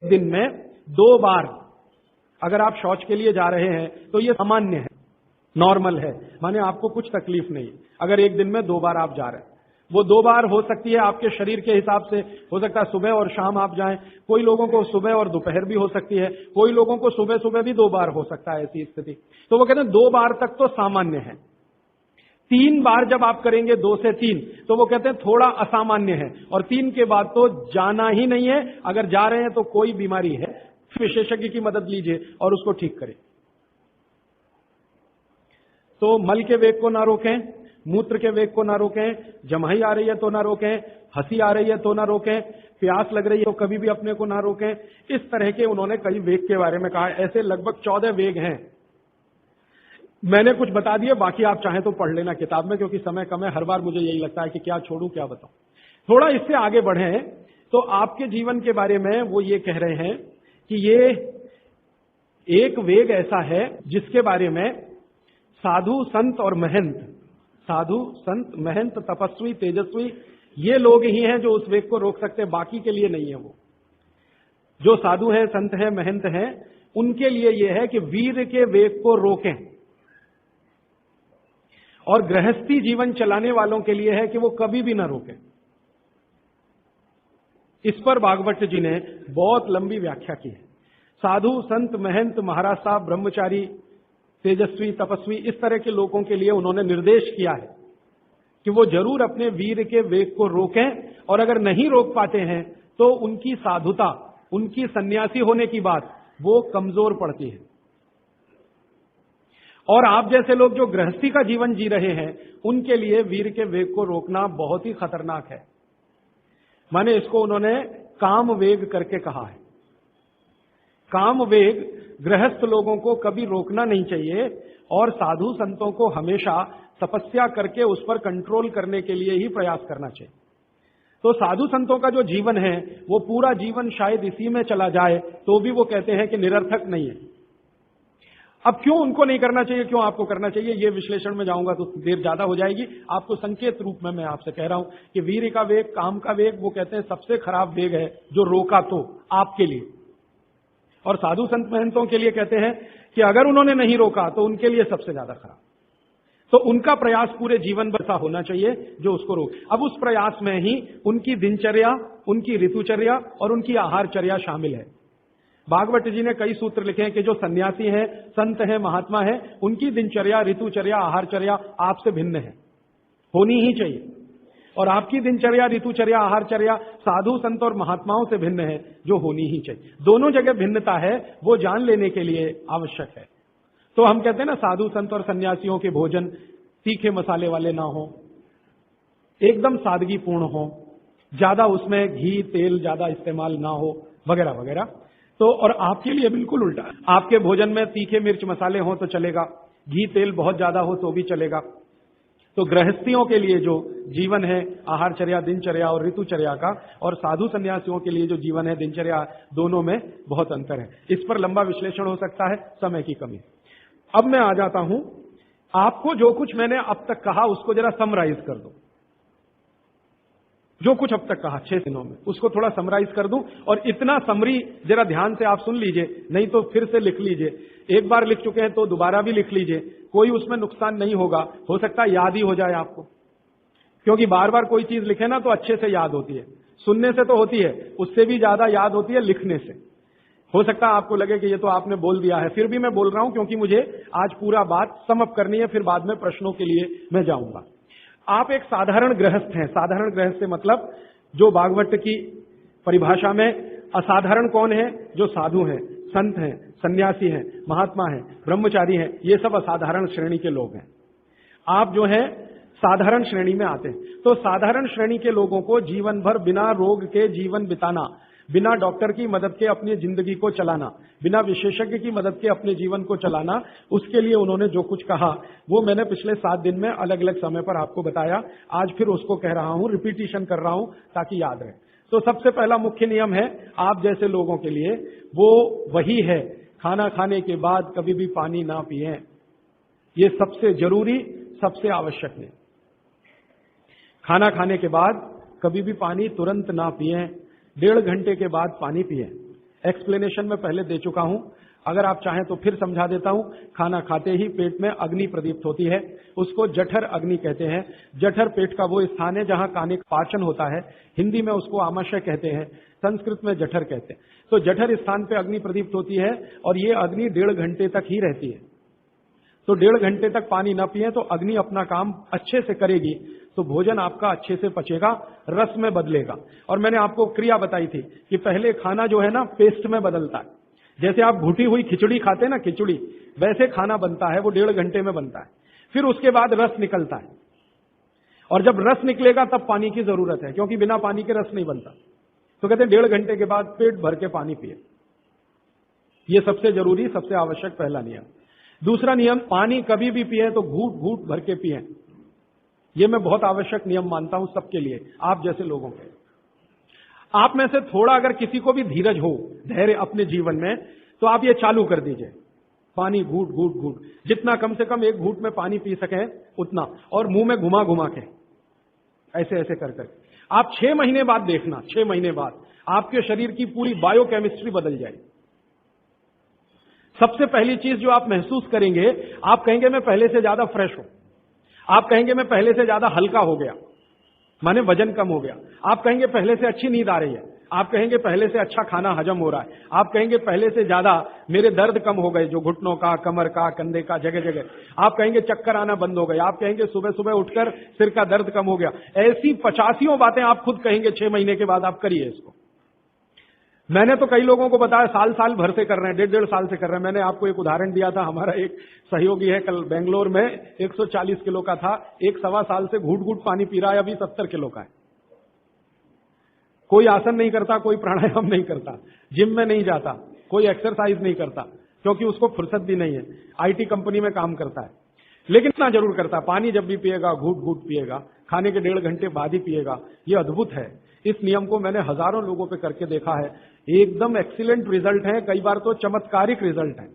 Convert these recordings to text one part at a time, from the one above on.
दिन में 2 बार अगर आप शौच के लिए जा रहे हैं तो यह सामान्य है, नॉर्मल है, माने आपको कुछ तकलीफ नहीं। अगर एक दिन में 2 बार आप जा रहे हैं, वो 2 बार हो सकती है आपके शरीर के हिसाब से, हो सकता है सुबह और शाम आप जाएं, कोई लोगों को सुबह और दोपहर भी हो सकती है, कोई लोगों को सुबह सुबह भी 2 बार हो सकता है ऐसी स्थिति। तो वो कहते हैं 2 बार तक तो सामान्य है। 3 बार जब आप करेंगे 2 से 3 तो वो कहते हैं थोड़ा असामान्य है, और 3 के बाद तो जाना ही नहीं है। अगर जा रहे हैं तो कोई बीमारी है, विशेषज्ञ की मदद लीजिए और उसको ठीक करें। तो मल के वेग को ना रोकें, मूत्र के वेग को ना रोकें, जमाई आ रही है तो ना रोकें, हंसी आ रही है तो ना रोकें, प्यास लग रही है तो कभी भी अपने को ना रोकें। इस तरह के उन्होंने कई वेग के बारे में कहा। ऐसे लगभग 14 वेग हैं। मैंने कुछ बता दिए, बाकी आप चाहें तो पढ़ लेना किताब में, क्योंकि समय कम है। हर बार मुझे यही लगता है कि क्या छोड़ूं क्या बताऊं। थोड़ा इससे आगे बढ़ें तो आपके जीवन के बारे में वो ये कह रहे हैं कि ये एक वेग ऐसा है जिसके बारे में साधु संत और महंत, साधु संत महंत तपस्वी तेजस्वी, ये लोग ही हैं जो उस वेग को रोक सकते हैं, बाकी के लिए नहीं है। वो जो साधु हैं, संत हैं, महंत हैं, उनके लिए यह है कि वीर के वेग को रोकें, और गृहस्थी जीवन चलाने वालों के लिए है कि वो कभी भी ना रोकें। इस पर भागवत जी ने बहुत लंबी व्याख्या की है। साधु संत महंत महाराज साहब ब्रह्मचारी तेजस्वी तपस्वी, इस तरह के लोगों के लिए उन्होंने निर्देश किया है कि वो जरूर अपने वीर के वेग को रोकें, और अगर नहीं रोक पाते हैं तो उनकी साधुता, उनकी सन्यासी होने की बात वो कमजोर पड़ती है। और आप जैसे लोग जो गृहस्थी का जीवन जी रहे हैं, उनके लिए वीर के वेग को रोकना बहुत ही खतरनाक है। माने इसको उन्होंने काम वेग करके कहा है। काम वेग गृहस्थ लोगों को कभी रोकना नहीं चाहिए, और साधु संतों को हमेशा तपस्या करके उस पर कंट्रोल करने के लिए ही प्रयास करना चाहिए। तो साधु संतों का जो जीवन है वो पूरा जीवन शायद इसी में चला जाए तो भी वो कहते हैं कि निरर्थक नहीं है। अब क्यों उनको नहीं करना चाहिए, क्यों आपको करना चाहिए, ये विश्लेषण में जाऊंगा तो देर ज्यादा हो जाएगी। आपको संकेत रूप में मैं आपसे कह रहा हूं कि वीर का वेग, काम का वेग, वो कहते हैं सबसे खराब वेग है जो रोका तो आपके लिए। और साधु संत महंतों के लिए कहते हैं कि अगर उन्होंने नहीं रोका तो उनके लिए सबसे ज्यादा खराब। तो उनका प्रयास पूरे जीवन भर ऐसा होना चाहिए जो उसको रोक। अब उस प्रयास में ही उनकी दिनचर्या, उनकी ऋतुचर्या और उनकी आहारचर्या शामिल है। भागवत जी ने कई सूत्र लिखे हैं कि जो सन्यासी हैं, संत हैं, महात्मा हैं, उनकी दिनचर्या, ऋतुचर्या, आहारचर्या आपसे भिन्न है, होनी ही चाहिए। और आपकी दिनचर्या, ऋतुचर्या, आहारचर्या साधु संत और महात्माओं से भिन्न है, जो होनी ही चाहिए। दोनों जगह भिन्नता है, वो जान लेने के लिए आवश्यक है। तो हम कहते हैं ना, साधु संत और सन्यासियों के भोजन तीखे मसाले वाले ना हो, एकदम सादगी पूर्ण हो, ज्यादा उसमें घी तेल ज्यादा इस्तेमाल ना हो, वगैरह वगैरह। तो और आपके लिए बिल्कुल उल्टा, आपके भोजन में तीखे मिर्च मसाले हो तो चलेगा, घी तेल बहुत ज्यादा हो तो भी चलेगा। तो गृहस्थियों के लिए जो जीवन है आहारचर्या, दिनचर्या और ऋतुचर्या का, और साधु सन्यासियों के लिए जो जीवन है दिनचर्या, दोनों में बहुत अंतर है। इस पर लंबा विश्लेषण हो सकता है, समय की कमी। अब मैं आ जाता हूं, आपको जो कुछ मैंने अब तक कहा उसको जरा समराइज कर दो। जो कुछ अब तक कहा 6 दिनों में, उसको थोड़ा समराइज कर दूं। और इतना समरी जरा ध्यान से आप सुन लीजिए, नहीं तो फिर से लिख लीजिए। एक बार लिख चुके हैं तो दोबारा भी लिख लीजिए, कोई उसमें नुकसान नहीं होगा। हो सकता है याद ही हो जाए आपको, क्योंकि बार बार कोई चीज लिखे ना तो अच्छे से याद होती है। सुनने से तो होती है, उससे भी ज्यादा याद होती है लिखने से। हो सकता है आपको लगे कि ये तो आपने बोल दिया है, फिर भी मैं बोल रहा हूं क्योंकि मुझे आज पूरा बात समअप करनी है, फिर बाद में प्रश्नों के लिए मैं जाऊंगा। आप एक साधारण गृहस्थ हैं। साधारण गृहस्थ से मतलब जो भागवत की परिभाषा में असाधारण कौन है, जो साधु हैं, संत हैं, सन्यासी हैं, महात्मा हैं, ब्रह्मचारी हैं, ये सब असाधारण श्रेणी के लोग हैं। आप जो हैं साधारण श्रेणी में आते हैं। तो साधारण श्रेणी के लोगों को जीवन भर बिना रोग के जीवन बिताना, बिना डॉक्टर की मदद के अपनी जिंदगी को चलाना, बिना विशेषज्ञ की मदद के अपने जीवन को चलाना, उसके लिए उन्होंने जो कुछ कहा वो मैंने पिछले 7 दिन में अलग अलग समय पर आपको बताया। आज फिर उसको कह रहा हूं, रिपीटिशन कर रहा हूं ताकि याद रहे। तो सबसे पहला मुख्य नियम है आप जैसे लोगों के लिए, वो वही है, खाना खाने के बाद कभी भी पानी ना पिएं। ये सबसे जरूरी, सबसे आवश्यक है। खाना खाने के बाद कभी भी पानी तुरंत ना पिएं, 1.5 घंटे के बाद पानी पिएं। एक्सप्लेनेशन में पहले दे चुका हूं, अगर आप चाहें तो फिर समझा देता हूं। खाना खाते ही पेट में अग्नि प्रदीप्त होती है, उसको जठर अग्नि कहते हैं। जठर पेट का वो स्थान है जहां खाने का पाचन होता है। हिंदी में उसको आमाशय कहते हैं, संस्कृत में जठर कहते हैं। तो जठर स्थान पे अग्नि प्रदीप्त होती है और ये अग्नि 1.5 घंटे तक ही रहती है। तो 1.5 घंटे तक पानी न पिए तो अग्नि अपना काम अच्छे से करेगी, तो भोजन आपका अच्छे से पचेगा, रस में बदलेगा। और मैंने आपको क्रिया बताई थी कि पहले खाना जो है ना पेस्ट में बदलता है। जैसे आप घुटी हुई खिचड़ी खाते हैं ना, खिचड़ी, वैसे खाना बनता है, वो 1.5 घंटे में बनता है। फिर उसके बाद रस निकलता है, और जब रस निकलेगा तब पानी की जरूरत है, क्योंकि बिना पानी के रस नहीं बनता। तो कहते हैं 1.5 घंटे के बाद पेट भर के पानी पिए। ये सबसे जरूरी, सबसे आवश्यक पहला नियम। दूसरा नियम, पानी कभी भी पिए तो घूट घूट भर के पिए। ये मैं बहुत आवश्यक नियम मानता हूं सबके लिए, आप जैसे लोगों के। आप में से थोड़ा अगर किसी को भी धीरज हो, धैर्य अपने जीवन में, तो आप ये चालू कर दीजिए, पानी घूट घूट घूट, जितना कम से कम एक घूट में पानी पी सके उतना, और मुंह में घुमा घुमा के ऐसे ऐसे कर कर। आप 6 महीने बाद देखना, 6 महीने बाद आपके शरीर की पूरी बायोकेमिस्ट्री बदल जाएगी। सबसे पहली चीज जो आप महसूस करेंगे, आप कहेंगे मैं पहले से ज्यादा फ्रेश हूं, आप कहेंगे मैं पहले से ज्यादा हल्का हो गया, माने वजन कम हो गया, आप कहेंगे पहले से अच्छी नींद आ रही है, आप कहेंगे पहले से अच्छा खाना हजम हो रहा है, आप कहेंगे पहले से ज्यादा मेरे दर्द कम हो गए, जो घुटनों का, कमर का, कंधे का, जगह जगह, आप कहेंगे चक्कर आना बंद हो गए, आप कहेंगे सुबह सुबह उठकर सिर का दर्द कम हो गया। ऐसी 85 बातें आप खुद कहेंगे 6 महीने के बाद। आप करिए इसको। मैंने तो कई लोगों को बताया साल साल भर से कर रहे हैं, 1.5 साल से कर रहे हैं। मैंने आपको एक उदाहरण दिया था, हमारा एक सहयोगी है, कल बेंगलोर में 140 किलो का था, 1 सवा साल से घूट घूट पानी पी रहा है, अभी 70 किलो का है। कोई आसन नहीं करता, कोई प्राणायाम नहीं करता, जिम में नहीं जाता, कोई एक्सरसाइज नहीं करता, क्योंकि उसको फुर्सत भी नहीं है, आईटी कंपनी में काम करता है। लेकिन इतना जरूर करता, पानी जब भी पिएगा घूट घूट पिएगा, खाने के 1.5 घंटे बाद ही पिएगा। ये अद्भुत है। इस नियम को मैंने हजारों लोगों पे करके देखा है, एकदम एक्सीलेंट रिजल्ट है, कई बार तो चमत्कारिक रिजल्ट है।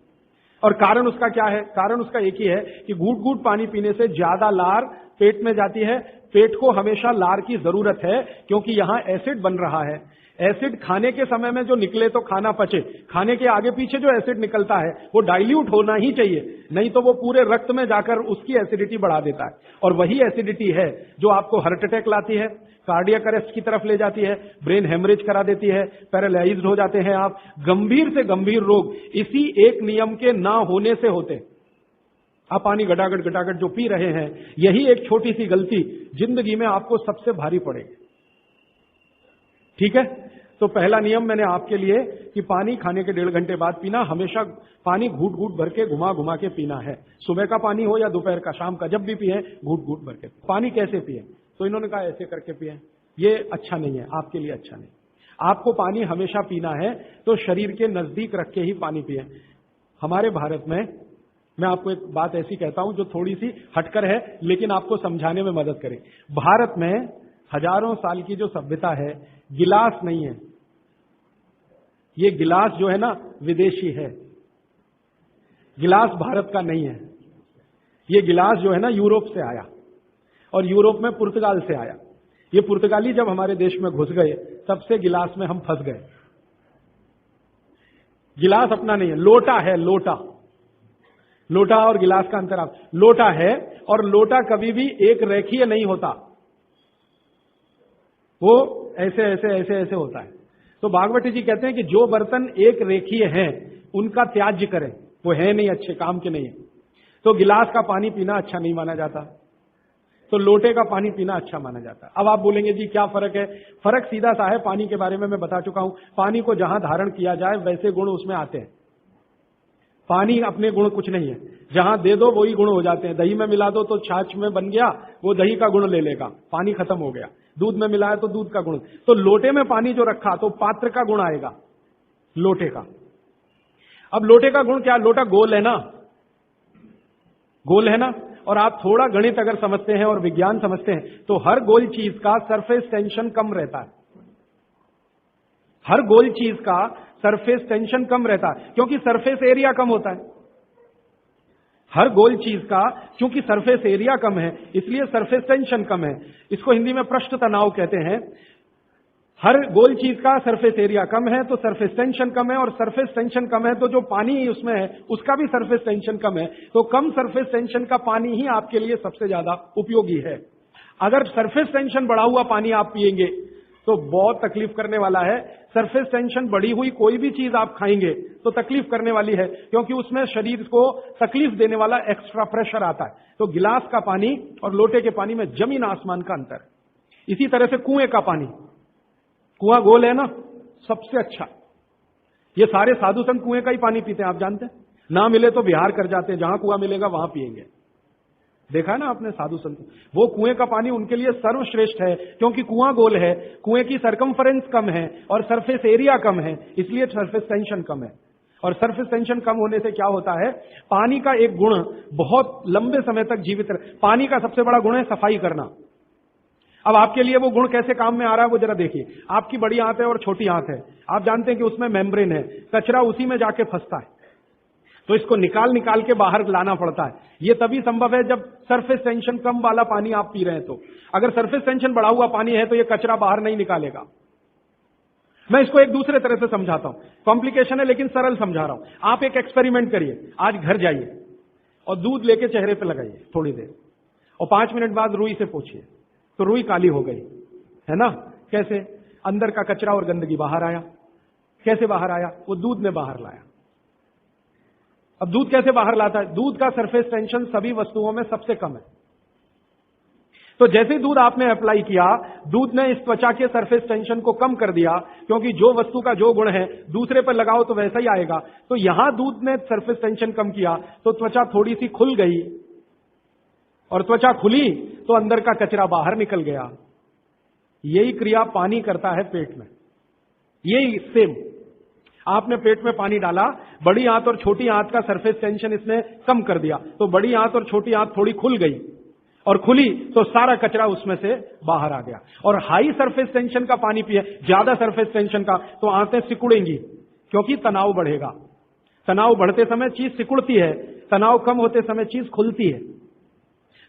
और कारण उसका क्या है? कारण उसका एक ही है कि घूट घूट पानी पीने से ज्यादा लार पेट में जाती है। पेट को हमेशा लार की जरूरत है, क्योंकि यहां एसिड बन रहा है। एसिड खाने के समय में जो निकले तो खाना पचे, खाने के आगे पीछे जो एसिड निकलता है वो डाइल्यूट होना ही चाहिए, नहीं तो वो पूरे रक्त में जाकर उसकी एसिडिटी बढ़ा देता है। और वही एसिडिटी है जो आपको हार्ट अटैक लाती है, कार्डियक अरेस्ट की तरफ ले जाती है, ब्रेन हेमरेज करा देती है, पैरालाइज्ड हो जाते हैं आप। गंभीर से गंभीर रोग इसी एक नियम के ना होने से होते हैं। आप पानी गटागट गटागट जो पी रहे हैं, यही एक छोटी सी गलती जिंदगी में आपको सबसे भारी पड़ेगी। ठीक है? तो पहला नियम मैंने आपके लिए कि पानी खाने के 1.5 घंटे बाद पीना, हमेशा पानी घूट घूट भर के घुमा घुमा के पीना है। सुबह का पानी हो या दोपहर का, शाम का, जब भी पिए घूट घूट भर के। पानी कैसे पिए? तो इन्होंने कहा ऐसे करके पिए। ये अच्छा नहीं है, आपके लिए अच्छा नहीं। आपको पानी हमेशा पीना है तो शरीर के नजदीक रख के ही पानी पिए। हमारे भारत में, मैं आपको एक बात ऐसी कहता हूं जो थोड़ी सी हटकर है, लेकिन आपको समझाने में मदद करे। भारत में हजारों साल की जो सभ्यता है, गिलास नहीं है। ये गिलास जो है ना विदेशी है, गिलास भारत का नहीं है। ये गिलास जो है ना यूरोप से आया, और यूरोप में पुर्तगाल से आया। ये पुर्तगाली जब हमारे देश में घुस गए, तब से गिलास में हम फंस गए। गिलास अपना नहीं है, लोटा है, लोटा। लोटा और गिलास का अंतर आप, लोटा है, और लोटा कभी भी एक रेखीय नहीं होता, वो ऐसे ऐसे ऐसे ऐसे होता है। तो भागवती जी कहते हैं कि जो बर्तन एक रेखीय हैं उनका त्याज्य करें, वो है नहीं अच्छे काम के नहीं है। तो गिलास का पानी पीना अच्छा नहीं माना जाता, तो लोटे का पानी पीना अच्छा माना जाता है। अब आप बोलेंगे जी क्या फर्क है? फर्क सीधा सा है, पानी के बारे में मैं बता चुका हूं। पानी को जहां धारण किया जाए वैसे गुण उसमें आते हैं। पानी अपने गुण कुछ नहीं है, जहां दे दो वही गुण हो जाते हैं। दही में मिला दो तो छाछ में बन गया, वो दही का गुण ले लेगा, पानी खत्म हो गया। दूध में मिलाया तो दूध का गुण। तो लोटे में पानी जो रखा तो पात्र का गुण आएगा, लोटे का। अब लोटे का गुण क्या? लोटा गोल है ना, गोल है ना। और आप थोड़ा गणित अगर समझते हैं और विज्ञान समझते हैं तो हर गोल चीज का सरफेस टेंशन कम रहता है। हर गोल चीज का सरफेस टेंशन कम रहता है, क्योंकि सरफेस एरिया कम होता है। हर गोल चीज का क्योंकि सरफेस एरिया कम है, इसलिए सरफेस टेंशन कम है। इसको हिंदी में पृष्ठ तनाव कहते हैं। हर गोल चीज का सरफेस एरिया कम है तो सरफेस टेंशन कम है, और सरफेस टेंशन कम है तो जो पानी उसमें है उसका भी सरफेस टेंशन कम है। तो कम सरफेस टेंशन का पानी ही आपके लिए सबसे ज्यादा उपयोगी है। अगर सरफेस टेंशन बढ़ा हुआ पानी आप पिएंगे तो बहुत तकलीफ करने वाला है। सरफेस टेंशन बढ़ी हुई कोई भी चीज आप खाएंगे तो तकलीफ करने वाली है, क्योंकि उसमें शरीर को तकलीफ देने वाला एक्स्ट्रा प्रेशर आता है। तो गिलास का पानी और लोटे के पानी में जमीन आसमान का अंतर है। इसी तरह से कुएं का पानी, कुआं गोल है ना, सबसे अच्छा। ये सारे साधु संत कुएं का ही पानी पीते हैं, आप जानते हैं। ना मिले तो बिहार कर जाते हैं, जहां कुआं मिलेगा वहां पिएंगे। देखा है ना आपने साधु संत, वो कुएं का पानी उनके लिए सर्वश्रेष्ठ है, क्योंकि कुआं गोल है, कुएं की सरकमफरेंस कम है और सरफेस एरिया कम है, इसलिए सरफेस टेंशन कम है। और सरफेस टेंशन कम होने से क्या होता है, पानी का एक गुण बहुत लंबे समय तक जीवित रहे। पानी का सबसे बड़ा गुण है सफाई करना। अब आपके लिए वो गुण कैसे काम में आ रहा है वो जरा देखिए। आपकी बड़ी आंत है और छोटी आंत है, आप जानते हैं कि उसमें मेम्ब्रेन है, कचरा उसी में जाके फंसता है, तो इसको निकाल निकाल के बाहर लाना पड़ता है। ये तभी संभव है जब सरफेस टेंशन कम वाला पानी आप पी रहे हैं। तो अगर सरफेस टेंशन बढ़ा हुआ पानी है तो ये कचरा बाहर नहीं निकालेगा। मैं इसको एक दूसरे तरह से समझाता हूं, कॉम्प्लिकेशन है लेकिन सरल समझा रहा हूं। आप एक एक्सपेरिमेंट करिए, आज घर जाइए और दूध लेके चेहरे पे लगाइए थोड़ी देर, और 5 मिनट बाद रुई से पोंछिए, तो रुई काली हो गई है ना। कैसे? अंदर का कचरा और गंदगी बाहर आया। कैसे बाहर आया? वो दूध ने बाहर लाया। अब दूध कैसे बाहर लाता है? दूध का सरफेस टेंशन सभी वस्तुओं में सबसे कम है। तो जैसे दूध आपने अप्लाई किया, दूध ने इस त्वचा के सरफेस टेंशन को कम कर दिया, क्योंकि जो वस्तु का जो गुण है दूसरे पर लगाओ तो वैसा ही आएगा। तो यहां दूध ने सरफेस टेंशन कम किया तो त्वचा थोड़ी सी खुल गई, और त्वचा खुली तो अंदर का कचरा बाहर निकल गया। यही क्रिया पानी करता है पेट में। यही सेम, आपने पेट में पानी डाला, बड़ी आंत और छोटी आंत का सरफेस टेंशन इसने कम कर दिया, तो बड़ी आंत और छोटी आंत थोड़ी खुल गई, और खुली तो सारा कचरा उसमें से बाहर आ गया। और हाई सरफेस टेंशन का पानी पिए, ज्यादा सरफेस टेंशन का, तो आंतें सिकुड़ेंगी, क्योंकि तनाव बढ़ेगा। तनाव बढ़ते समय चीज सिकुड़ती है, तनाव कम होते समय चीज खुलती है।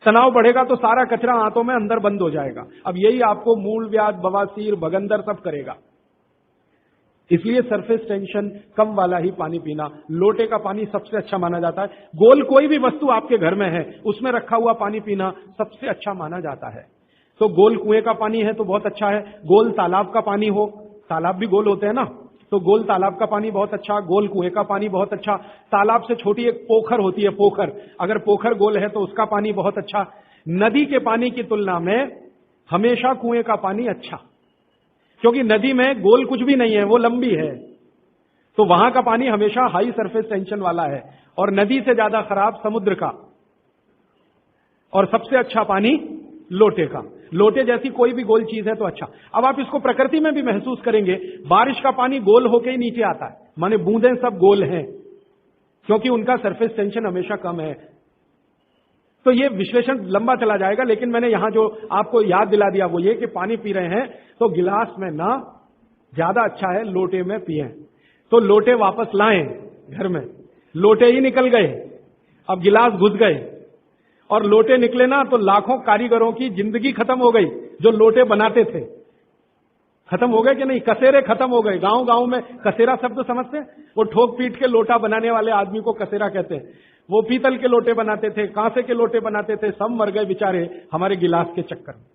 तनाव बढ़ेगा तो सारा कचरा आंतों में अंदर बंद हो जाएगा। अब यही आपको मूलव्याध, बवासीर, भगंदर सब करेगा। इसलिए सरफेस टेंशन कम वाला ही पानी पीना। लोटे का पानी सबसे अच्छा माना जाता है। गोल कोई भी वस्तु आपके घर में है उसमें रखा हुआ पानी पीना सबसे अच्छा माना जाता है। तो गोल कुएं का पानी है तो बहुत अच्छा है। गोल तालाब का पानी हो, तालाब भी गोल होते हैं ना, तो गोल तालाब का पानी बहुत अच्छा, गोल कुएं का पानी बहुत अच्छा। तालाब से छोटी एक पोखर होती है, पोखर, अगर पोखर गोल है तो उसका पानी बहुत अच्छा। नदी के पानी की तुलना में हमेशा कुएं का पानी अच्छा, क्योंकि नदी में गोल कुछ भी नहीं है, वो लंबी है, तो वहां का पानी हमेशा हाई सरफेस टेंशन वाला है। और नदी से ज्यादा खराब समुद्र का, और सबसे अच्छा पानी लोटे का। लोटे जैसी कोई भी गोल चीज है तो अच्छा। अब आप इसको प्रकृति में भी महसूस करेंगे, बारिश का पानी गोल होके ही नीचे आता है, माने बूंदें सब गोल हैं, क्योंकि उनका सरफेस टेंशन हमेशा कम है। तो ये विश्लेषण लंबा चला जाएगा, लेकिन मैंने यहां जो आपको याद दिला दिया वो ये कि पानी पी रहे हैं तो गिलास में ना, ज्यादा अच्छा है लोटे में पिए। तो लोटे वापस लाएं घर में, लोटे ही निकल गए, अब गिलास घुस गए, और लोटे निकले ना तो लाखों कारीगरों की जिंदगी खत्म हो गई जो लोटे बनाते थे। खत्म हो गए कि नहीं? कसेरे खत्म हो गए। गांव गांव में कसेरा शब्द समझते हैं? वो ठोक पीट के लोटा बनाने वाले आदमी को कसेरा कहते हैं। वो पीतल के लोटे बनाते थे, कांसे के लोटे बनाते थे, सब मर गए बेचारे हमारे गिलास के चक्कर में।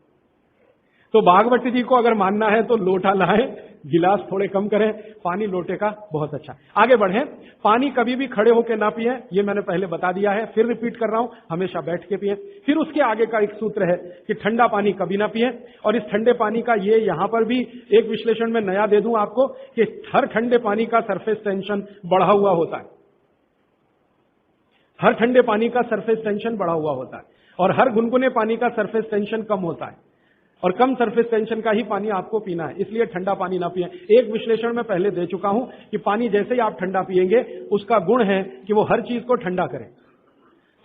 तो भागवत जी को अगर मानना है तो लोटा लाए, गिलास थोड़े कम करें, पानी लोटे का बहुत अच्छा। आगे बढ़े। पानी कभी भी खड़े होकर ना पिए, ये मैंने पहले बता दिया है, फिर रिपीट कर रहा हूं, हमेशा बैठ के पिए। फिर उसके आगे का एक सूत्र है कि ठंडा पानी कभी ना पिए। और इस ठंडे पानी का ये यहां पर भी एक विश्लेषण में नया दे दूं आपको कि हर ठंडे पानी का सरफेस टेंशन बढ़ा हुआ होता है। हर ठंडे पानी का सरफेस टेंशन बढ़ा हुआ होता है, और हर गुनगुने पानी का सरफेस टेंशन कम होता है, और कम सरफेस टेंशन का ही पानी आपको पीना है। इसलिए ठंडा पानी ना पिए। एक विश्लेषण में पहले दे चुका हूं कि पानी जैसे ही आप ठंडा पिएंगे उसका गुण है कि वो हर चीज को ठंडा करे।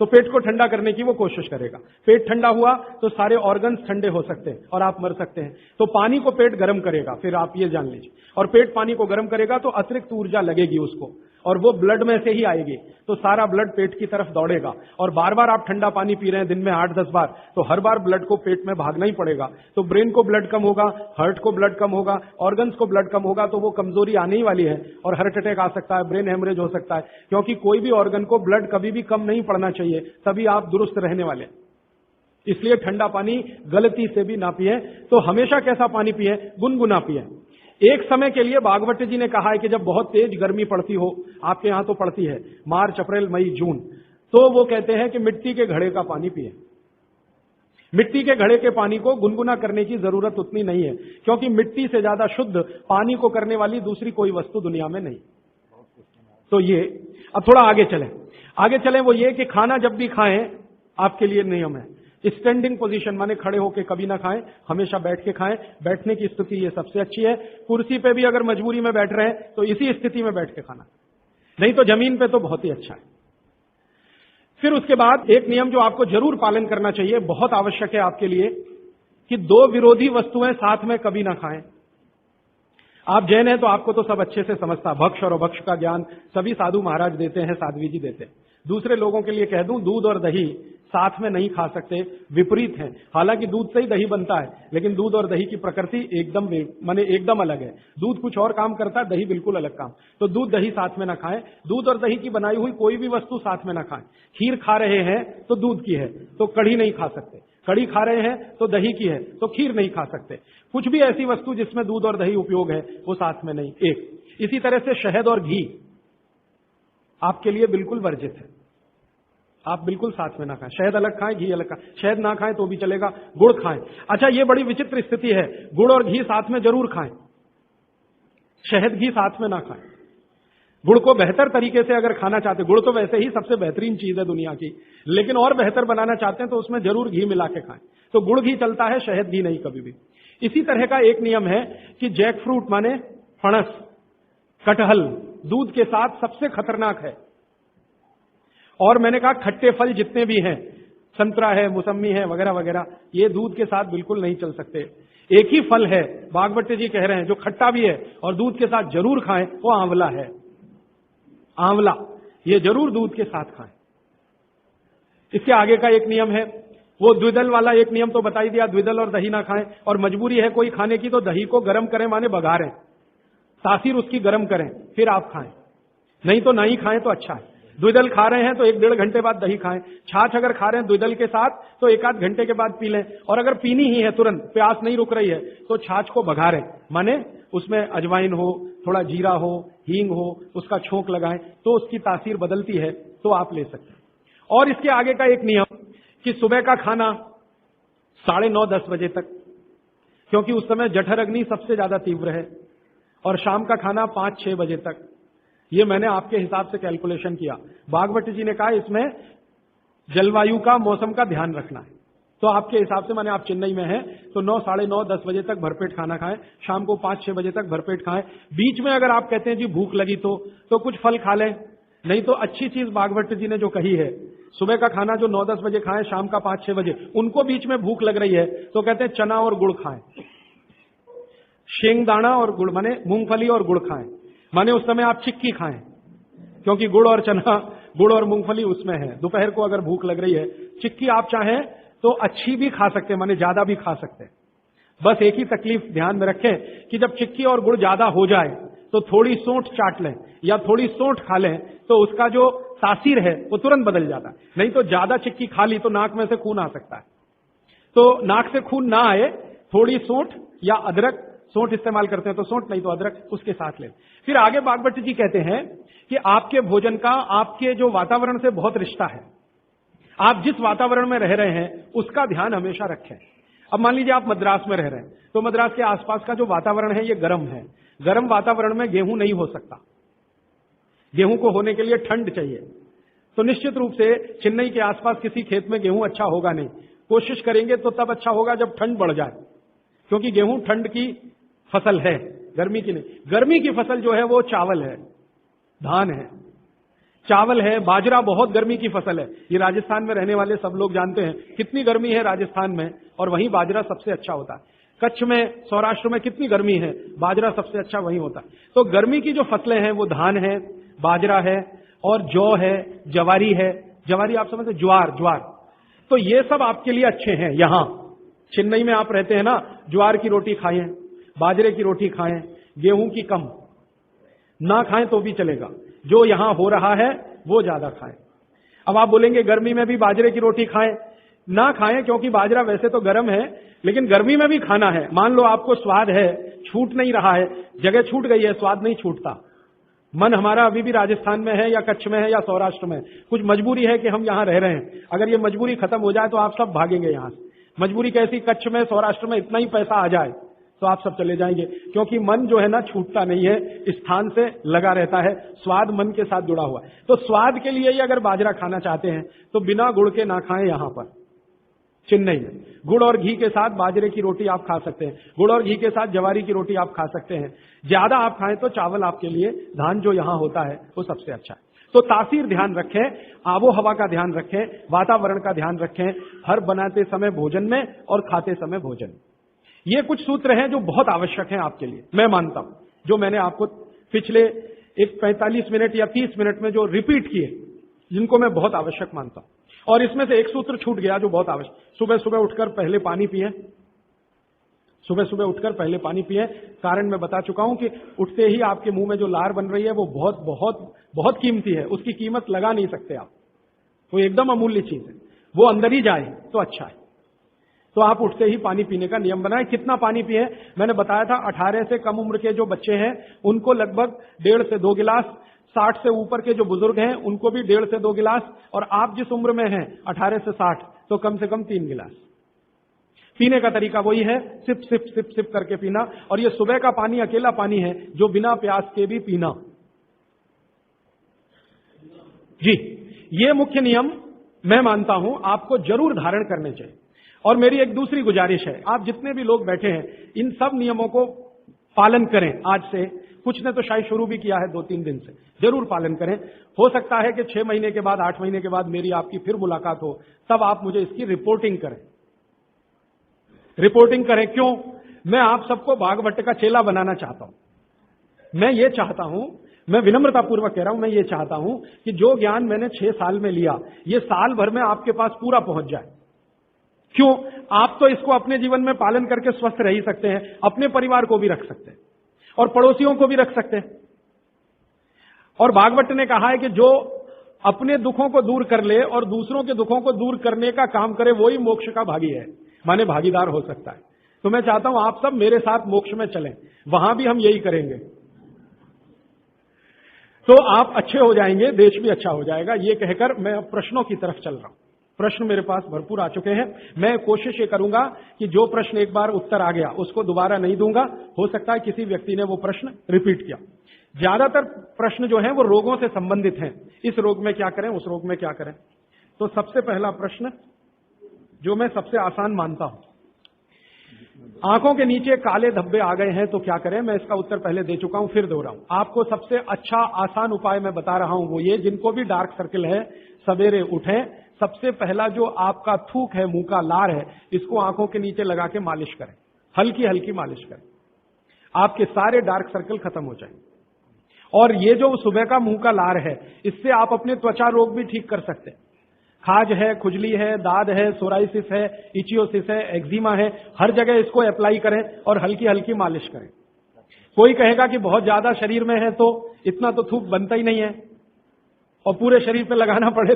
तो पेट को ठंडा करने की वो कोशिश करेगा। पेट ठंडा हुआ तो सारे ऑर्गन्स ठंडे हो सकते हैं और आप मर सकते हैं। तो पानी को पेट गर्म करेगा, फिर आप ये जान लीजिए, और पेट पानी को गर्म करेगा तो अतिरिक्त ऊर्जा लगेगी उसको, और वो ब्लड में से ही आएगी, तो सारा ब्लड पेट की तरफ दौड़ेगा। और बार बार आप ठंडा पानी पी रहे हैं दिन में 8-10 बार, तो हर बार ब्लड को पेट में भागना ही पड़ेगा। तो ब्रेन को ब्लड कम होगा, हार्ट को ब्लड कम होगा, ऑर्गन्स को ब्लड कम होगा, तो वो कमजोरी आने ही वाली है और हार्ट अटैक आ सकता है, ब्रेन हेमरेज हो सकता है। क्योंकि कोई भी ऑर्गन को ब्लड कभी भी कम नहीं पड़ना चाहिए, तभी आप दुरुस्त रहने वाले। इसलिए ठंडा पानी गलती से भी ना पिए। तो हमेशा कैसा पानी पिए? गुनगुना पिए। एक समय के लिए भागवत जी ने कहा है कि जब बहुत तेज गर्मी पड़ती हो, आपके यहां तो पड़ती है मार्च, अप्रैल, मई, जून, तो वो कहते हैं कि मिट्टी के घड़े का पानी पिए। मिट्टी के घड़े के पानी को गुनगुना करने की जरूरत उतनी नहीं है, क्योंकि मिट्टी से ज्यादा शुद्ध पानी को करने वाली दूसरी कोई वस्तु दुनिया में नहीं। तो ये अब थोड़ा आगे चलें, वो ये कि खाना जब भी खाएं, आपके लिए नियम है स्टैंडिंग पोजीशन, माने खड़े होकर कभी ना खाएं, हमेशा बैठ के खाएं। बैठने की स्थिति ये सबसे अच्छी है। कुर्सी पे भी अगर मजबूरी में बैठ रहे हैं तो इसी स्थिति में बैठ के खाना, नहीं तो जमीन पे तो बहुत ही अच्छा है। फिर उसके बाद एक नियम जो आपको जरूर पालन करना चाहिए, बहुत आवश्यक है आपके लिए, कि दो विरोधी वस्तुएं साथ में कभी ना खाएं। आप जैन हैं तो आपको तो सब अच्छे से समझता, भक्ष और अभक्ष का ज्ञान सभी साधु महाराज देते हैं, साध्वी जी देते हैं। दूसरे लोगों के लिए कह दूं, दूध और दही साथ में नहीं खा सकते, विपरीत है। हालांकि दूध से ही दही बनता है, लेकिन दूध और दही की प्रकृति एकदम अलग है। दूध कुछ और काम करता है, दही बिल्कुल अलग काम। तो दूध दही साथ में ना खाएं। दूध और दही की बनाई हुई कोई भी वस्तु साथ में ना खाएं। खीर खा रहे हैं तो दूध की है तो कढ़ी नहीं खा सकते, कढ़ी खा रहे हैं तो दही की है तो खीर नहीं खा सकते। कुछ भी ऐसी वस्तु जिसमें दूध और दही उपयोग है वो साथ में नहीं। एक इसी तरह से शहद और घी आपके लिए बिल्कुल वर्जित है, आप बिल्कुल साथ में ना खाएं। शहद अलग खाएं, घी अलग खाएं। शहद ना खाएं तो भी चलेगा, गुड़ खाएं। अच्छा, ये बड़ी विचित्र स्थिति है, गुड़ और घी साथ में जरूर खाएं, शहद घी साथ में ना खाएं। गुड़ को बेहतर तरीके से अगर खाना चाहते, गुड़ तो वैसे ही सबसे बेहतरीन चीज है दुनिया की, लेकिन और बेहतर बनाना चाहते हैं तो उसमें जरूर घी मिला के खाएं। तो गुड़ घी चलता है, शहद घी नहीं कभी भी। इसी तरह का एक नियम है कि जैक फ्रूट माने फणस, कटहल दूध के साथ सबसे खतरनाक है। और मैंने कहा खट्टे फल जितने भी हैं, संतरा है, मौसमी है, वगैरह वगैरह, ये दूध के साथ बिल्कुल नहीं चल सकते। एक ही फल है, भागवत जी कह रहे हैं, जो खट्टा भी है और दूध के साथ जरूर खाएं, वो आंवला है। आंवला ये जरूर दूध के साथ खाएं। इसके आगे का एक नियम है, वो द्विदल वाला एक नियम तो बता ही दिया, द्विदल और दही ना खाएं। और मजबूरी है कोई खाने की तो दही को गर्म करें, माने बघारें, तासीर उसकी गर्म करें, फिर आप खाएं, नहीं तो नहीं खाएं तो अच्छा है। द्विदल खा रहे हैं तो 1-1.5 घंटे बाद दही खाएं। छाछ अगर खा रहे हैं द्विदल के साथ तो 1-8 घंटे के बाद पी लें। और अगर पीनी ही है तुरंत, प्यास नहीं रुक रही है, तो छाछ को बघारें, माने उसमें अजवाइन हो, थोड़ा जीरा हो, हींग हो, उसका छोंक लगाएं तो उसकी तासीर बदलती है, तो आप ले सकते हैं। और इसके आगे का एक नियम कि सुबह का खाना 9:30-10 बजे तक, क्योंकि उस समय जठर अग्नि सबसे ज्यादा तीव्र है। और शाम का खाना 5-6 बजे तक। ये मैंने आपके हिसाब से कैलकुलेशन किया। भागवत जी ने कहा इसमें जलवायु का, मौसम का ध्यान रखना है। तो आपके हिसाब से, माने आप चेन्नई में हैं तो 9, 9:30, 10 बजे तक भरपेट खाना खाएं, शाम को 5-6 बजे तक भरपेट खाएं। बीच में अगर आप कहते हैं जी भूख लगी तो कुछ फल खा लें, नहीं तो अच्छी चीज भागवत जी ने जो कही है, सुबह का खाना जो 9-10 बजे खाएं, शाम का 5-6 बजे, उनको बीच में भूख लग रही है तो कहते हैं चना और गुड़ खाएं, शेंगदाना और गुड़, माने मूंगफली और गुड़ खाएं, माने उस समय आप चिक्की खाएं, क्योंकि गुड़ और चना, गुड़ और मूंगफली उसमें है। दोपहर को अगर भूख लग रही है, चिक्की आप चाहें तो अच्छी भी खा सकते हैं, माने ज्यादा भी खा सकते हैं। बस एक ही तकलीफ ध्यान में रखें कि जब चिक्की और गुड़ ज्यादा हो जाए तो थोड़ी सोंठ चाट लें या थोड़ी सोंठ खा लें, तो उसका जो तासीर है वो तुरंत बदल जाता है। नहीं तो ज्यादा चिक्की खा ली तो नाक में से खून आ सकता है। तो नाक से खून ना आए, थोड़ी सोंठ या अदरक, सोंठ इस्तेमाल करते हैं तो सोंठ, नहीं तो अदरक, उसके साथ लें। फिर आगे भागवत जी कहते हैं कि आपके भोजन का आपके जो वातावरण से बहुत रिश्ता है। आप जिस वातावरण में रह रहे हैं उसका ध्यान हमेशा रखें। अब मान लीजिए आप मद्रास में रह रहे हैं, तो मद्रास के आसपास का जो वातावरण है ये गर्म है। गर्म वातावरण में गेहूं नहीं हो सकता, गेहूं को होने के लिए ठंड चाहिए। तो निश्चित रूप से चेन्नई के आसपास किसी खेत में गेहूं अच्छा होगा नहीं। कोशिश करेंगे तो तब अच्छा होगा जब ठंड बढ़ जाए, क्योंकि गेहूं ठंड की फसल है, गर्मी की नहीं। गर्मी की फसल जो है वो चावल है, धान है, चावल है, बाजरा बहुत गर्मी की फसल है। ये राजस्थान में रहने वाले सब लोग जानते हैं कितनी गर्मी है राजस्थान में, और वहीं बाजरा सबसे अच्छा होता है। कच्छ में, सौराष्ट्र में कितनी गर्मी है, बाजरा सबसे अच्छा वहीं होता है। तो गर्मी की जो फसलें हैं वो धान है, बाजरा है और जौ है, जवारी है। जवारी आप समझते, ज्वार, तो ये सब आपके लिए अच्छे हैं। यहां चेन्नई में आप रहते हैं ना, ज्वार की रोटी खाएं, बाजरे की रोटी खाएं, गेहूं की कम ना खाएं तो भी चलेगा, जो यहां हो रहा है वो ज्यादा खाएं। अब आप बोलेंगे गर्मी में भी बाजरे की रोटी खाएं, ना खाएं, क्योंकि बाजरा वैसे तो गर्म है, लेकिन गर्मी में भी खाना है। मान लो आपको स्वाद है, छूट नहीं रहा है, जगह छूट गई है, स्वाद नहीं छूटता, मन हमारा अभी भी राजस्थान में है या कच्छ में है या सौराष्ट्र में, कुछ मजबूरी है कि हम यहां रह रहे हैं। अगर ये मजबूरी खत्म हो जाए तो आप सब भागेंगे यहां से। मजबूरी कैसी, कच्छ में सौराष्ट्र में इतना ही पैसा आ जाए तो आप सब चले जाएंगे, क्योंकि मन जो है ना छूटता नहीं है, स्थान से लगा रहता है, स्वाद मन के साथ जुड़ा हुआ है। तो स्वाद के लिए ही अगर बाजरा खाना चाहते हैं तो बिना गुड़ के ना खाएं। यहां पर चेन्नई में गुड़ और घी के साथ बाजरे की रोटी आप खा सकते हैं, गुड़ और घी के साथ जवारी की रोटी आप खा सकते हैं। ज्यादा आप खाएं तो चावल आपके लिए, धान जो यहां होता है वो सबसे अच्छा है। तो तासीर ध्यान रखें, आबो हवा का ध्यान रखें, वातावरण का ध्यान रखें, हर बनाते समय भोजन में और खाते समय भोजन में। ये कुछ सूत्र हैं जो बहुत आवश्यक हैं आपके लिए, मैं मानता हूं, जो मैंने आपको पिछले एक 45 मिनट या 30 मिनट में जो रिपीट किए, जिनको मैं बहुत आवश्यक मानता हूं। और इसमें से एक सूत्र छूट गया जो बहुत आवश्यक, सुबह सुबह उठकर पहले पानी पिए, सुबह सुबह उठकर पहले पानी पिए। कारण मैं बता चुका हूं कि उठते ही आपके मुंह में जो लार बन रही है वो बहुत बहुत बहुत कीमती है, उसकी कीमत लगा नहीं सकते आप, वो एकदम अमूल्य चीज है, वो अंदर ही जाए तो अच्छा है। तो आप उठते ही पानी पीने का नियम बनाएं। कितना पानी पिए, मैंने बताया था 18 से कम उम्र के जो बच्चे हैं उनको लगभग 1.5 से 2 गिलास, 60 से ऊपर के जो बुजुर्ग हैं उनको भी 1.5 से 2 गिलास, और आप जिस उम्र में हैं 18 से 60 तो कम से कम 3 गिलास। पीने का तरीका वही है, सिप सिप सिप सिप करके पीना। और ये सुबह का पानी अकेला पानी है जो बिना प्यास के भी पीना। जी, ये मुख्य नियम मैं मानता हूं आपको जरूर धारण करने चाहिए। और मेरी एक दूसरी गुजारिश है, आप जितने भी लोग बैठे हैं इन सब नियमों को पालन करें। आज से कुछ ने तो शायद शुरू भी किया है 2-3 दिन से, जरूर पालन करें। हो सकता है कि 6 महीने के बाद, 8 महीने के बाद मेरी आपकी फिर मुलाकात हो, तब आप मुझे इसकी रिपोर्टिंग करें। रिपोर्टिंग करें क्यों? मैं आप सबको भागवत का चेला बनाना चाहता हूं। मैं ये चाहता हूं, मैं विनम्रतापूर्वक कह रहा हूं, मैं ये चाहता हूं कि जो ज्ञान मैंने 6 साल में लिया, ये साल भर में आपके पास पूरा पहुंच जाए। क्यों? आप तो इसको अपने जीवन में पालन करके स्वस्थ रह ही सकते हैं, अपने परिवार को भी रख सकते हैं और पड़ोसियों को भी रख सकते हैं। और भागवत ने कहा है कि जो अपने दुखों को दूर कर ले और दूसरों के दुखों को दूर करने का काम करे, वही मोक्ष का भागी है, माने भागीदार हो सकता है। तो मैं चाहता हूं आप सब मेरे साथ मोक्ष में चलें, वहां भी हम यही करेंगे, तो आप अच्छे हो जाएंगे, देश भी अच्छा हो जाएगा। ये कहकर मैं अब प्रश्नों की तरफ चल रहा हूं। प्रश्न मेरे पास भरपूर आ चुके हैं। मैं कोशिश ये करूंगा कि जो प्रश्न एक बार उत्तर आ गया उसको दोबारा नहीं दूंगा। हो सकता है किसी व्यक्ति ने वो प्रश्न रिपीट किया। ज्यादातर प्रश्न जो हैं वो रोगों से संबंधित हैं, इस रोग में क्या करें, उस रोग में क्या करें। तो सबसे पहला प्रश्न जो मैं सबसे आसान मानता हूं, आंखों के नीचे काले धब्बे आ गए हैं तो क्या करें। मैं इसका उत्तर पहले दे चुका हूं, फिर दो रहा हूं। आपको सबसे अच्छा आसान उपाय मैं बता रहा हूं, वो ये, जिनको भी डार्क सर्किल है सवेरे उठें, सबसे पहला जो आपका थूक है, मुंह का लार है, इसको आंखों के नीचे लगा के मालिश करें, हल्की हल्की मालिश करें, आपके सारे डार्क सर्कल खत्म हो जाएंगे। और ये जो सुबह का मुंह का लार है, इससे आप अपने त्वचा रोग भी ठीक कर सकते हैं। खाज है, खुजली है, दाद है, सोराइसिस है, इचियोसिस है, एक्जिमा है, हर जगह इसको अप्लाई करें और हल्की हल्की मालिश करें। कोई कहेगा कि बहुत ज्यादा शरीर में है तो इतना तो थूक बनता ही नहीं है और पूरे शरीर पे लगाना पड़े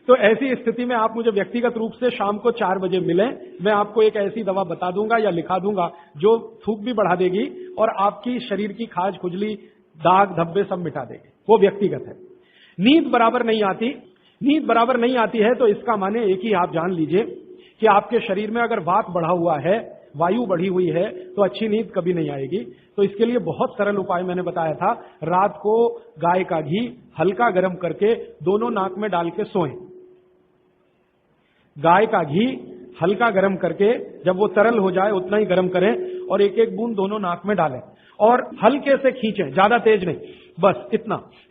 तो ऐसी स्थिति में आप मुझे व्यक्तिगत रूप से शाम को 4 बजे मिलें। मैं आपको एक ऐसी दवा बता दूंगा या लिखा दूंगा जो थूक भी बढ़ा देगी और आपकी शरीर की खाज, खुजली, दाग, धब्बे सब मिटा देगी। वो व्यक्तिगत है। नींद बराबर नहीं आती है तो इसका माने एक ही आप जान लीजिए कि आपके शरीर में अगर वात बढ़ा हुआ है, वायु बढ़ी हुई है, तो अच्छी नींद कभी नहीं आएगी। तो इसके लिए बहुत सरल उपाय मैंने बताया था। रात को गाय का घी हल्का गर्म करके दोनों नाक में डाल के सोएं। गाय का घी हल्का गर्म करके, जब वो तरल हो जाए उतना ही गर्म करें और एक एक बूंद दोनों नाक में डालें और हल्के से खींचें, ज्यादा तेज नहीं, बस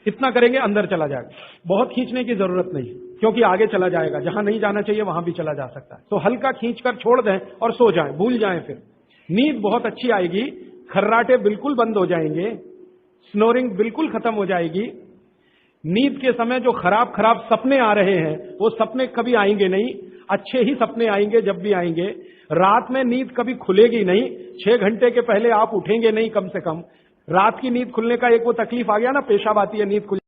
इतना करेंगे अंदर चला जाएगा। बहुत खींचने की जरूरत नहीं, क्योंकि आगे चला जाएगा, जहां नहीं जाना चाहिए वहां भी चला जा सकता है। तो हल्का खींचकर छोड़ दें और सो जाएं, भूल जाएं। फिर नींद बहुत अच्छी आएगी, खर्राटे बिल्कुल बंद हो जाएंगे, स्नोरिंग बिल्कुल खत्म हो जाएगी, नींद के समय जो खराब खराब सपने आ रहे हैं वो सपने कभी आएंगे नहीं, अच्छे ही सपने आएंगे जब भी आएंगे। रात में नींद कभी खुलेगी नहीं, 6 घंटे के पहले आप उठेंगे नहीं कम से कम। रात की नींद खुलने का एक वो तकलीफ आ गया ना, पेशाब आती है नींद खुल